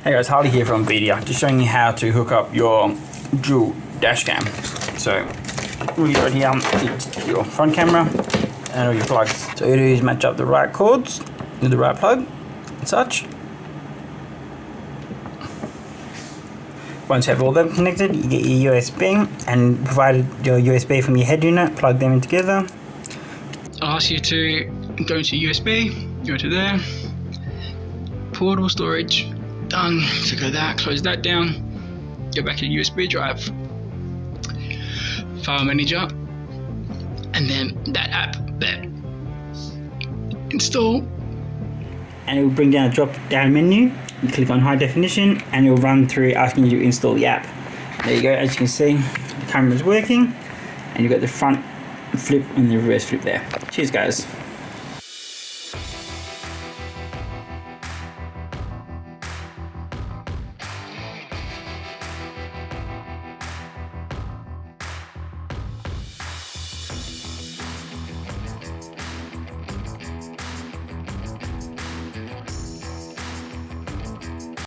Hey guys, Harley here from Vhedia, just showing you how to hook up your dual dash cam. So, we got here it's your front camera and all your plugs. So all you do is match up the right cords with the right plug and such. Once you have all them connected, you get your USB, and provided your USB from your head unit, plug them in together. I'll ask you to go to USB, go to there, portable storage, done, so go that, close that down, go back to USB drive, file manager, and then that app there, install. And it will bring down a drop down menu. You click on high definition and it will run through asking you to install the app. There you go, as you can see, the camera is working and you've got the front flip and the reverse flip there. Cheers guys.